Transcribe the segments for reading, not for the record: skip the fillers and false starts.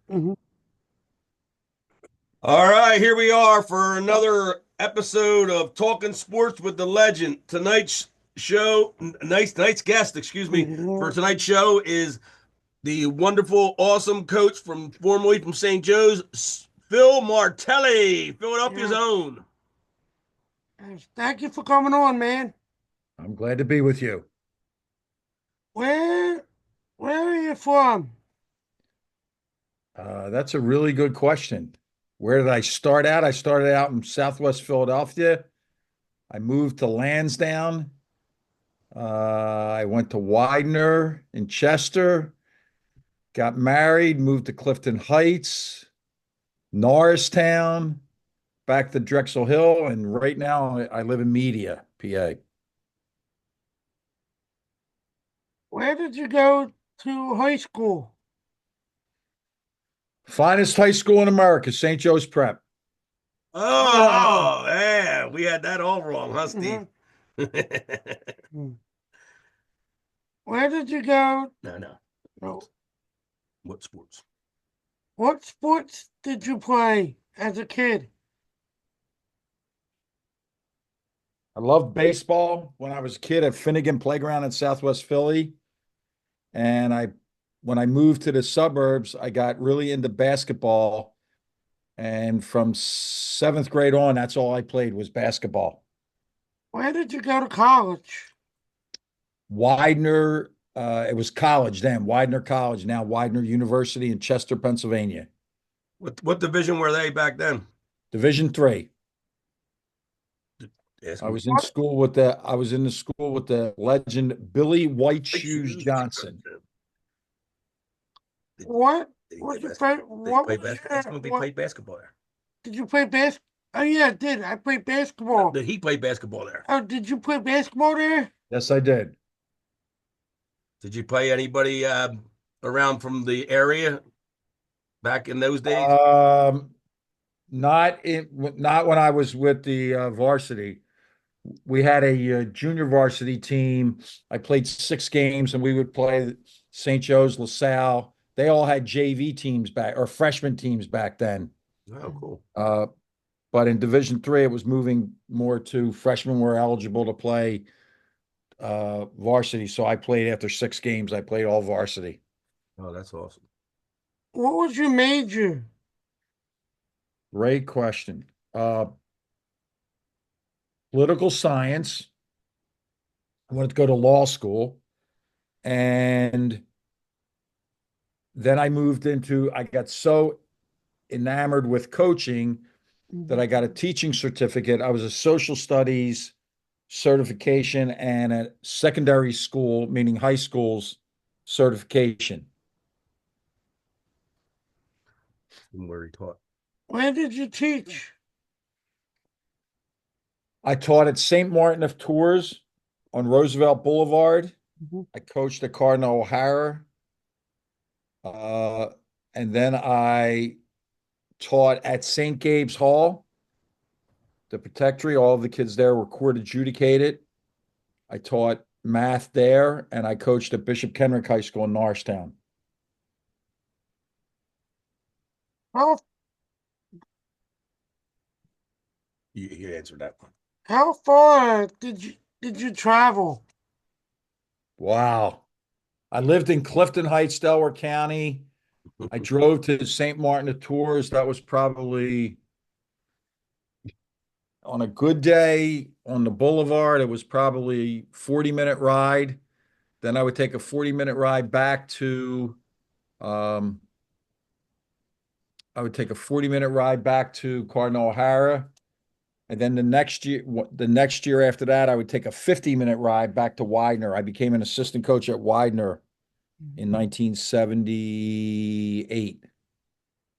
Mhm. All right, here we are for another episode of Talking Sports with the Legend. Tonight's show, tonight's guest, excuse me, for Mhm. tonight's show is the wonderful, awesome coach from formerly from St. Joe's, Phil Martelli, Philadelphia's Yes. own. Yes. Thank you for coming on, man. I'm glad to be with you. Where where are you from? That's a really good question. Where did I start out? I started out in Southwest Philadelphia. I moved to Lansdowne. I went to Widener in Chester, got married, moved to Clifton Heights, Norristown, back to Drexel Hill, and right now I live in Media, PA. Where did you go to high school? Finest high school in America, St. Joe's Prep. Oh. Oh, yeah, we had that all wrong, huh, Steve? Mhm. Mhm. Where did you go? No, no. No. What sports? What sports did you play as a kid? I loved baseball when I was a kid at Finnegan Playground in Southwest Philly. And when I moved to the suburbs, I got really into basketball. And from seventh grade on, that's all I played was basketball. Where did you go to college? Widener, it was college then, Widener College, now Widener University in Chester, Pennsylvania. What division were they back then? Division three. Ask I me. was in school with the legend Billy White White Shoes shoes. Johnson. Did, What did he play was your basketball? favorite? Did he What play was basketball? your Ask him if he what? played basketball there. Did you play basketball? Oh yeah, I did. I played No, basketball. did he play basketball there? Oh, did you play basketball there? Yes, I did. Did you play anybody around from the area back in those days? Um, not when I was with the varsity. We had a junior varsity team. I played 6 games, and we would play St. Joe's, LaSalle. They all had JV teams back or freshman teams back then. Oh, cool. Uh, but in Division three, it was moving more to freshmen were eligible to play varsity. So I played after 6 games. I played all varsity. Oh, that's awesome. What was your major? Great question. Political science. I wanted to go to law school, and then I got so enamored with coaching that Mhm. I got a teaching certificate. I was a social studies certification and a secondary school, meaning high school's certification. From where he taught. Where did you teach? I taught at St. Martin of Tours on Roosevelt Boulevard. Mhm. I coached at Cardinal O'Hara. Uh, and then I taught at St. Gabe's Hall, the Protectory. All of the kids there were court adjudicated. I taught math there, and I coached at Bishop Kenrick High School in Norristown. How You answered that one. how far did you travel? Wow. I lived in Clifton Heights, Delaware County. I drove to St. Martin of Tours. That was probably on a good day on the boulevard. It was probably 40-minute ride. Then I would take a 40-minute ride back to um, I would take a 40-minute ride back to Cardinal O'Hara. And then the next year after that, I would take a 50-minute ride back to Widener. I became an assistant coach at Widener in 1978.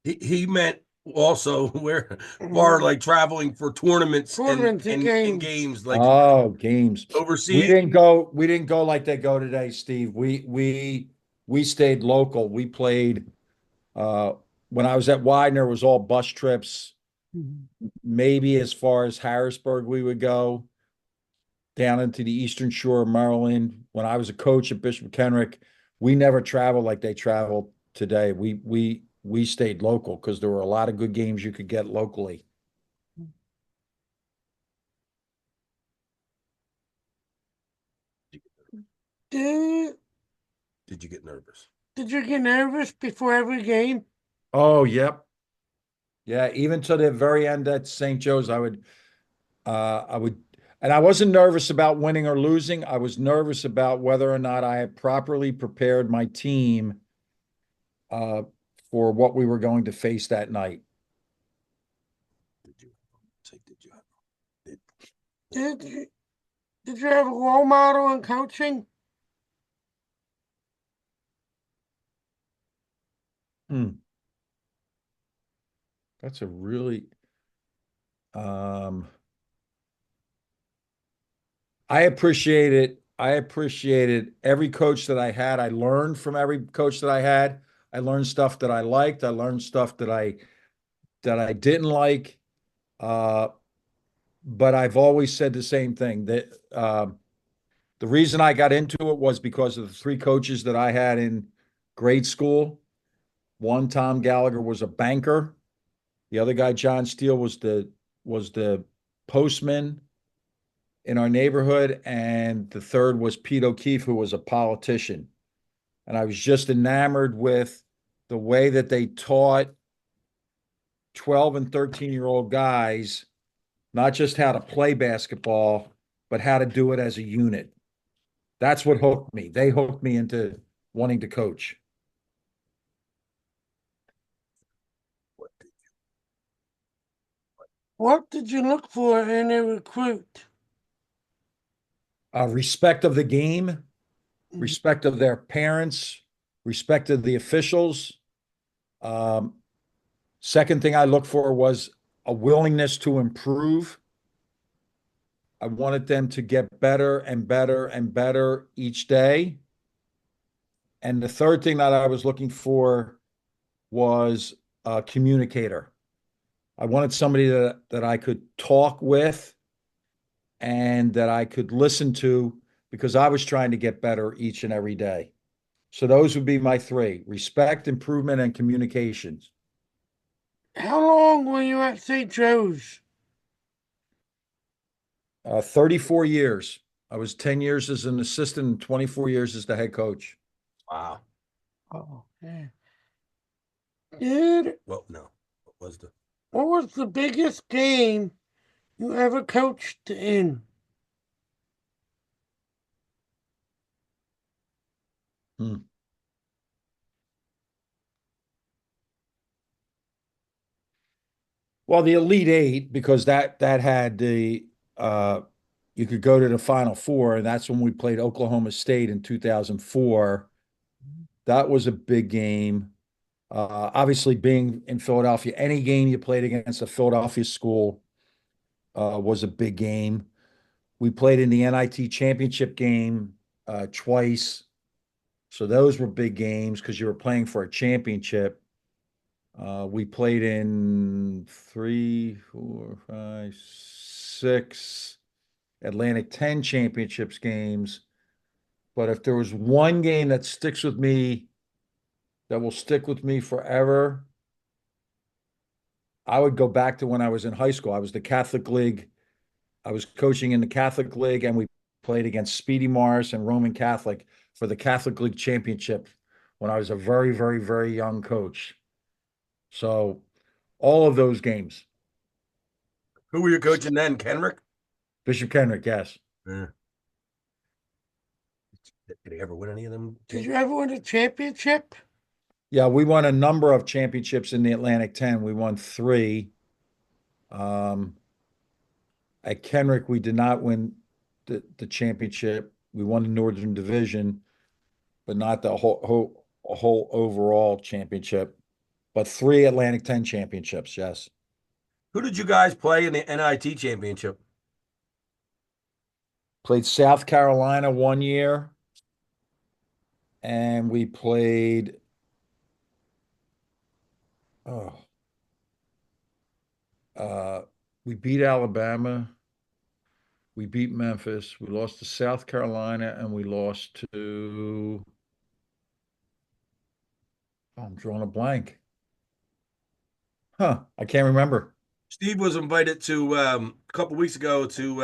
He meant also where far Mhm. like traveling for tournaments and Tournaments and and games. games like Oh, games. overseas. We didn't go like they go today, Steve. We stayed local. We played uh when I was at Widener, it was all bus trips, Mhm. maybe as far as Harrisburg we would go, down into the Eastern Shore of Maryland. When I was a coach at Bishop Kenrick, we never traveled like they travel today. we stayed local because there were a lot of good games you could get locally. Did Did you get nervous? did you get nervous before every game? Oh, yep. Yeah, even to the very end at St. Joe's, I would, and I wasn't nervous about winning or losing. I was nervous about whether or not I had properly prepared my team uh, for what we were going to face that night. Did you say, did you have did, Did you did you have a role model in coaching? Hmm, that's a really, um, I appreciated. I appreciated every coach that I had. I learned from every coach that I had. I learned stuff that I liked. I learned stuff that I didn't like. Uh, but I've always said the same thing that the reason I got into it was because of the three coaches that I had in grade school. One, Tom Gallagher, was a banker. The other guy, John Steele, was the postman in our neighborhood, and the third was Pete O'Keefe, who was a politician. And I was just enamored with the way that they taught 12 and 13-year-old guys not just how to play basketball, but how to do it as a unit. That's what hooked me. They hooked me into wanting to coach. what did What did you look for in a recruit? Respect of the game, Mm. respect of their parents, respect of the officials. Um, Second thing I looked for was a willingness to improve. I wanted them to get better and better and better each day. And the third thing that I was looking for was a communicator. I wanted somebody that I could talk with and that I could listen to because I was trying to get better each and every day. So those would be my three: respect, improvement, and communications. How long were you at St. Joe's? 34 years. I was 10 years as an assistant and 24 years as the head coach. wow. Oh, yeah. Did Well, no. What was the what was the biggest game you ever coached in? Hmm. Well, the Elite Eight, because that had the you could go to the Final Four, and that's when we played Oklahoma State in 2004. That was a big game. Obviously, being in Philadelphia, any game you played against a Philadelphia school was a big game. We played in the NIT championship game twice. So those were big games because you were playing for a championship. We played in three, four, five, six Atlantic 10 championships games. But if there was one game that sticks with me, that will stick with me forever, I would go back to when I was in high school. I was the Catholic League. I was coaching in the Catholic League, and we played against Speedy Morris and Roman Catholic for the Catholic League championship when I was a very, very, very young coach. So all of those games. who were you coaching then? Kenrick? Bishop Kenrick, yes. Yeah. Did he ever win any of them? Did you ever win a championship? Yeah, we won a number of championships in the Atlantic 10. We won three. Um, at Kenrick, we did not win the championship. We won the Northern Division, but not the whole overall championship. But three Atlantic 10 championships, yes. Who did you guys play in the NIT championship? Played South Carolina one year, and we played, oh, uh, we beat Alabama. We beat Memphis. We lost to South Carolina, and we lost to, oh, I'm drawing a blank. Huh. I can't remember. Steve was invited to a couple weeks ago to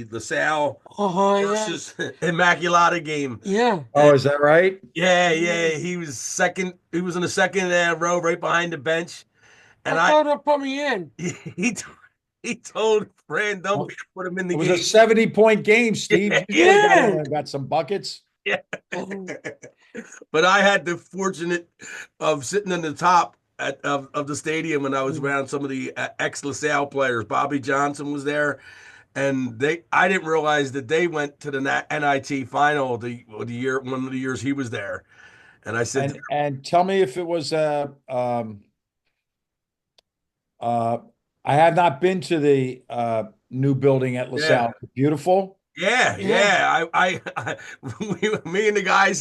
the Sal Oh, yeah. versus Immaculata game. Yeah. Oh, is that right? Yeah, yeah, Yeah. he was second. He was in the second row, right behind the bench, I and thought they put me in. he he told Fran Dumpy Well, to put him in the it was a game. 70-point game, Steve. Yeah, You should have got in Yeah. there and got some buckets. yeah. Mhm. But I had the fortunate of sitting in the top of the stadium, and I was Mhm. around some of the ex-LaSalle players. Bobby Johnson was there, and I didn't realize that they went to the NIT final the year one of the years he was there. And I said, And tell me if it was uh I have not been to the new building at yeah. LaSalle. Beautiful. Yeah, Yeah. yeah. Me and the guy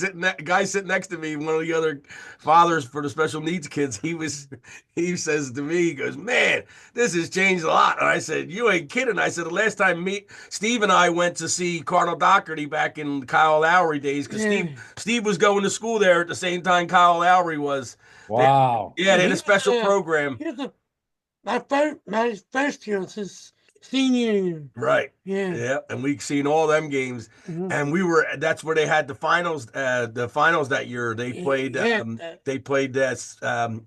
sitting next to me, one of the other fathers for the special needs kids. He says to me, he goes, "Man, this has changed a lot." And I said, "You ain't kidding." I said, "The last time Steve and I went to see Cardinal Doherty back in Kyle Lowry days, because Yeah. Steve was going to school there at the same time Kyle Lowry was. They, Wow. yeah, Yeah. they had a He was special program." he was my first year was his senior year. Right. Yeah. Yeah, and we seen all them games, Mhm. and that's where they had the finals that year. Yeah. They played this No,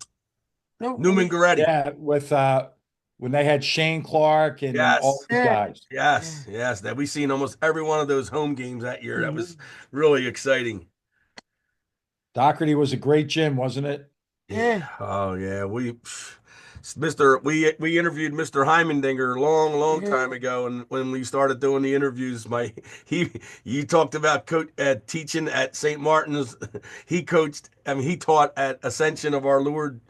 I Newman mean, Goretti. Yeah, with when they had Shane Clark and all Yes. these yeah. guys. Yeah. Yes, that we seen almost every one of those home games that year. That was Mhm. really exciting. Doherty was a great gym, wasn't it? Yeah. Yeah. Oh yeah. We interviewed Mr. Heimendinger a long, long Yeah. time ago, and when we started doing the interviews, he you talked about teaching at St. Martin's. He coached. I mean, he taught at Ascension of Our Lord.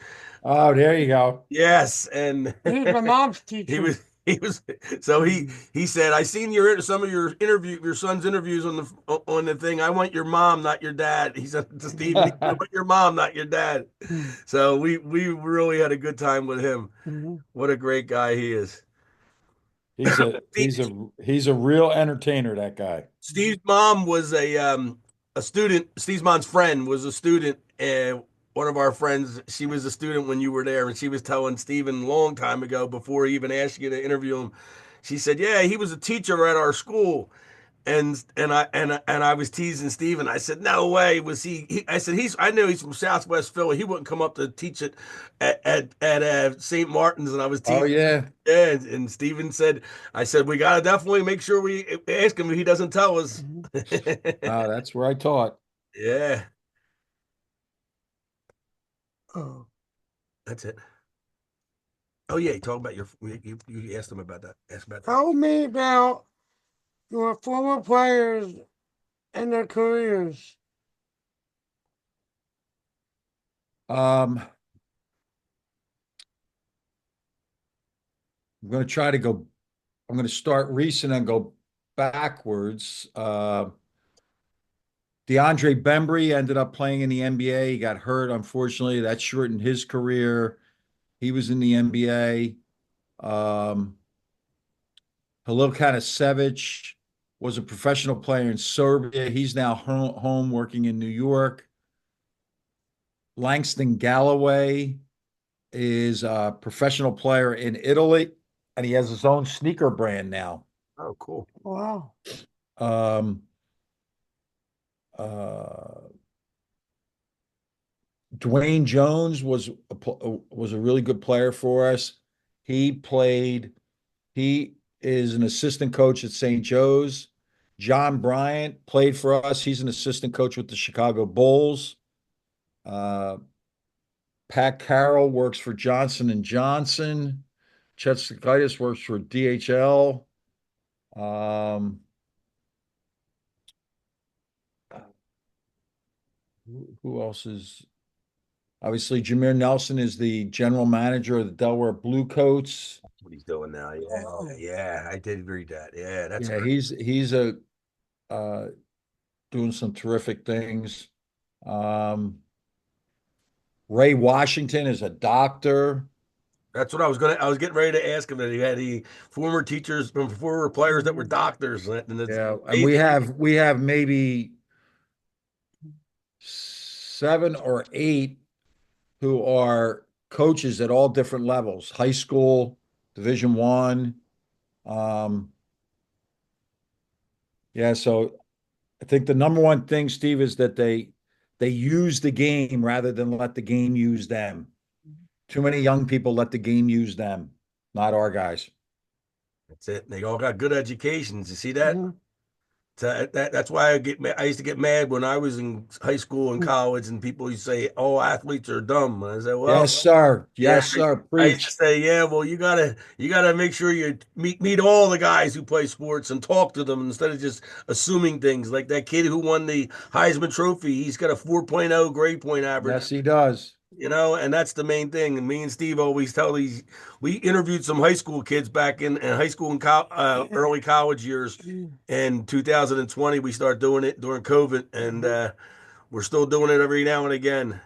Oh, there you go. Yes, and He was my mom's he teacher. was so Mhm. he said, "I seen some of your son's interviews on the thing. I want your mom, not your dad." He said to Stephen, "I want your mom, not your dad." Mhm. So we really had a good time with him. Mhm. What a great guy he is. He's a Steve, he's a real entertainer, that guy. Steve's mom was a student. Steve's mom's friend was a student, and one of our friends. She was a student when you were there, and she was telling Steven a long time ago before he even asked you to interview him. She said, "Yeah, he was a teacher at our school." And I was teasing Steven. I said, "No way was I said, I knew he's from Southwest Philly. He wouldn't come up to teach it at St. Martin's." And I was Oh teasing. yeah. Yeah, and Steven said, "I said we gotta definitely make sure we ask him if he doesn't tell us." Mhm. That's where I taught. Yeah, Oh. that's it. Oh yeah, talk about you asked him about that. Asked about that. Tell me about your former players and their careers. Um, I'm going to try to go. I'm going to start recent and go backwards. DeAndre Bembry ended up playing in the NBA. He got hurt, unfortunately. That shortened his career. He was in the NBA. Halil Kanasevic was a professional player in Serbia. He's now home working in New York. Langston Galloway is a professional player in Italy, and he has his own sneaker brand now. Oh, cool. Wow. Um, uh, Dwayne Jones was a really good player for us. He played. He is an assistant coach at St. Joe's. John Bryant played for us. He's an assistant coach with the Chicago Bulls. Uh, Pat Carroll works for Johnson and Johnson. Chet Stikaitis works for DHL. Um, who else is obviously Jameer Nelson is the general manager of the Delaware Bluecoats. That's what he's doing now. Yeah, Oh. yeah, I did read that. Yeah, that's Yeah, great. he's a uh, doing some terrific things. Um, Ray Washington is a doctor. That's what I was getting ready to ask him that he had any former teachers, former players that were Mhm. doctors, and it's Yeah, and amazing. we have maybe 7 or 8 who are coaches at all different levels, high school, Division One. Um, yeah, so I think the number one thing, Steve, is that they use the game rather than let the game use them. Too many young people let the game use them, not our guys. That's it. They all got good educations. You see that? Mhm. That's why I used to get mad when I was in high school and college, and people used to say, "Oh, athletes are dumb." I said, "Well, Yes, sir. yeah." Yes, sir. I used to Preach. say, "Yeah, well, you gotta make sure you meet all the guys who play sports and talk to them instead of just assuming things." Like that kid who won the Heisman Trophy, he's got a 4.0 grade point average. Yes, he does. And that's the main thing. And me and Steve always tell these. We interviewed some high school kids back in high school and early college years. In 2020, we started doing it during COVID, and we're still doing it every now and again.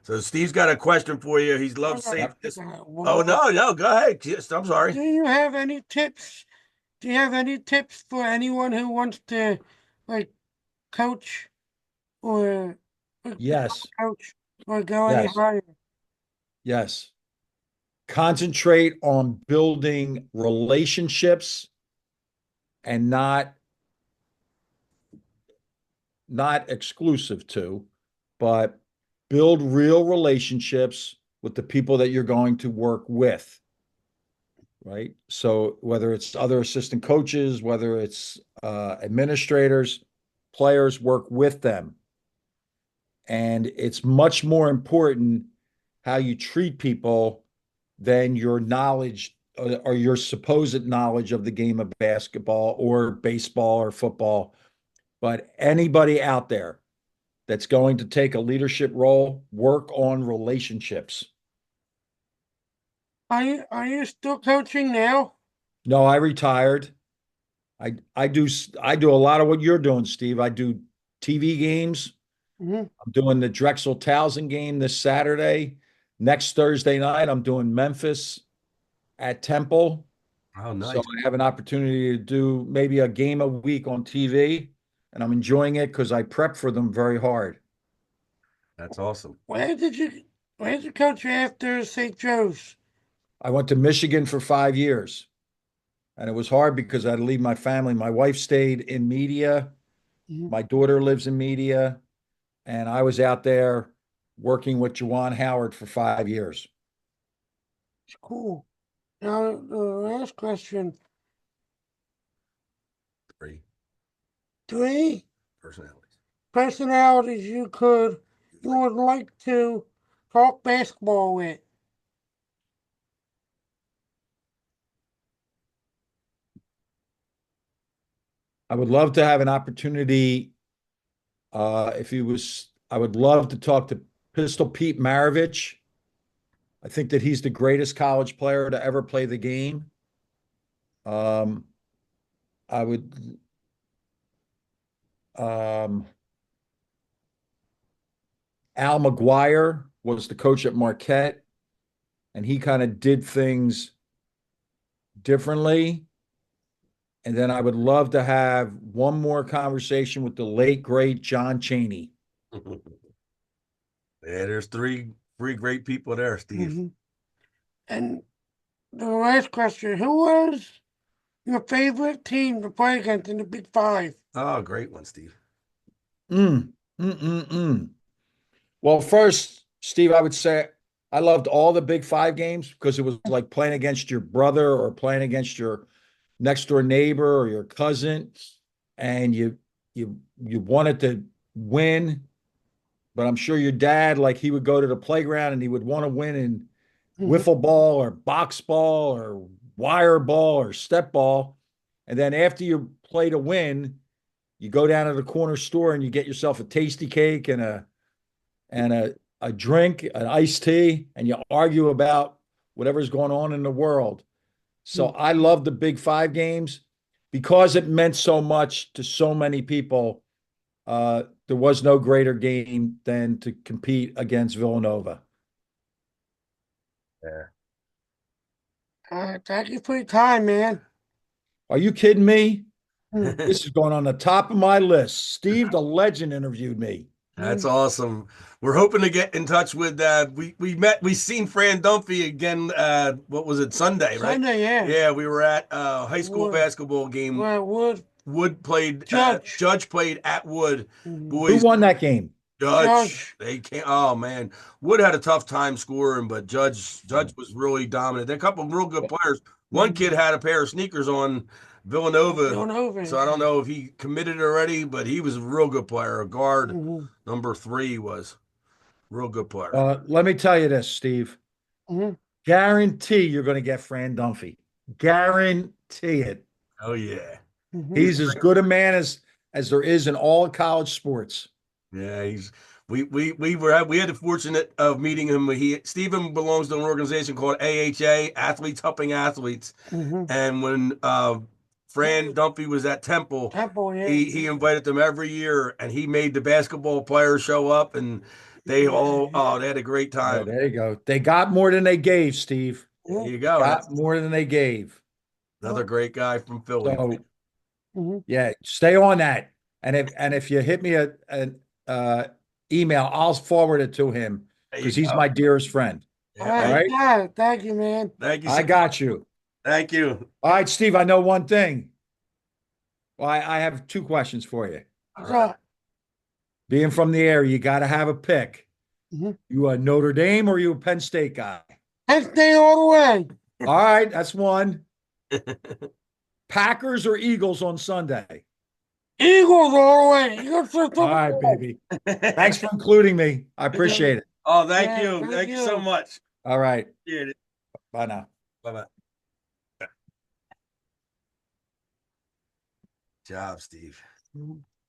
So Steve's got a question for you. He loves safe. Yep. Oh Well, no, no, go ahead. Yes, I'm sorry. do you have any tips? Do you have any tips for anyone who wants to, like, coach or become Yes. a coach or go any Yes. higher? Yes. Concentrate on building relationships and not exclusive to, but build real relationships with the people that you're going to work with, right? So whether it's other assistant coaches, whether it's administrators, players, work with them. And it's much more important how you treat people than your knowledge or your supposed knowledge of the game of basketball or baseball or football. But anybody out there that's going to take a leadership role, work on relationships. Are you still coaching now? No, I retired. I do a lot of what you're doing, Steve. I do TV games. Hmm. I'm doing the Drexel Towson game this Saturday. Next Thursday night, I'm doing Memphis at Temple. Oh, So nice. I have an opportunity to do maybe a game a week on TV, and I'm enjoying it because I prep for them very hard. That's awesome. Where did you coach after St. Joe's? I went to Michigan for 5 years, and it was hard because I had to leave my family. My wife stayed in media. Mhm. My daughter lives in media, and I was out there working with Juwan Howard for 5 years. It's cool. Now the last question: Three three personalities. personalities you would like to talk basketball with. I would love to have an opportunity. If he was, I would love to talk to Pistol Pete Maravich. I think that he's the greatest college player to ever play the game. Um, I would, um, Al McGuire was the coach at Marquette, and he kind of did things differently. And then I would love to have one more conversation with the late, great John Chaney. Yeah, there's three great people there, Steve. Hmm. And the last question: who was your favorite team to play against in the Big Five? Oh, great one, Steve. Mm, mm, mm, mm. Well, first, Steve, I would say I loved all the Big Five games because it was like playing against your brother or playing against your next door neighbor or your cousin, and you wanted to win. But I'm sure your dad, like he would go to the playground and he would want to win in Mhm. wiffle ball or box ball or wire ball or step ball. And then after you play to win, you go down to the corner store and you get yourself a tasty cake and a drink, an iced tea, and you argue about whatever's going on in the world. So Mhm. I love the Big Five games because it meant so much to so many people. There was no greater game than to compete against Villanova. Yeah. Thank you for your time, man. Are you kidding me? Hmm. This is going on the top of my list. Steve, the legend, interviewed me. That's awesome. We're hoping to get in touch with we seen Fran Dunphy again what was it, Sunday, right? Sunday, yeah. Yeah, we were at high school Wood. basketball game. Well, Wood. Wood played Judge. Judge played at Wood. Mhm. Who Boys, won that game? Judge. They can't. Oh man, Wood had a tough time scoring, but Judge was really dominant. There are a couple of real good players. One kid had a pair of sneakers on Villanova, Villanova. so I don't know if he committed already, but he was a real good player. A guard, Mhm. number 3 was real good player. Let me tell you this, Steve. Mhm. Guarantee you're going to get Fran Dunphy. Guarantee it. Oh yeah, Mhm. He's as good a man as there is in all college sports. yeah. We had the fortunate of meeting him. Stephen belongs to an organization called AHA, Athletes Helping Athletes. Mhm. And when Fran Dunphy was at Temple, Yeah. he invited them every year, and he made the basketball players show up, and they they had a great Yeah, time. there you go. They got more than they gave, Steve. There you go. Got That's more than they gave. another great guy from Philly. So Mhm. yeah, stay on that. And if you hit me an email, I'll forward it to him There you because he's go. my dearest friend. All Yeah, All right. right. Yeah. Thank you, man. thank you so I much. got you. Thank you. All right, Steve, I know one thing. Well, I have 2 questions for you. What's up? Being from the area, you got to have a pick. Mhm. You a Notre Dame or you a Penn State guy? Penn State all the way. All right, that's one. Packers or Eagles on Sunday? Eagles all the way. Eagles for Super All right, Bowl. baby. Thanks for including me. I appreciate it. Oh, thank Yeah, you. thank Thank you so you. much. All right. Appreciate it. Bye now. Bye-bye. Job, Steve. Mhm.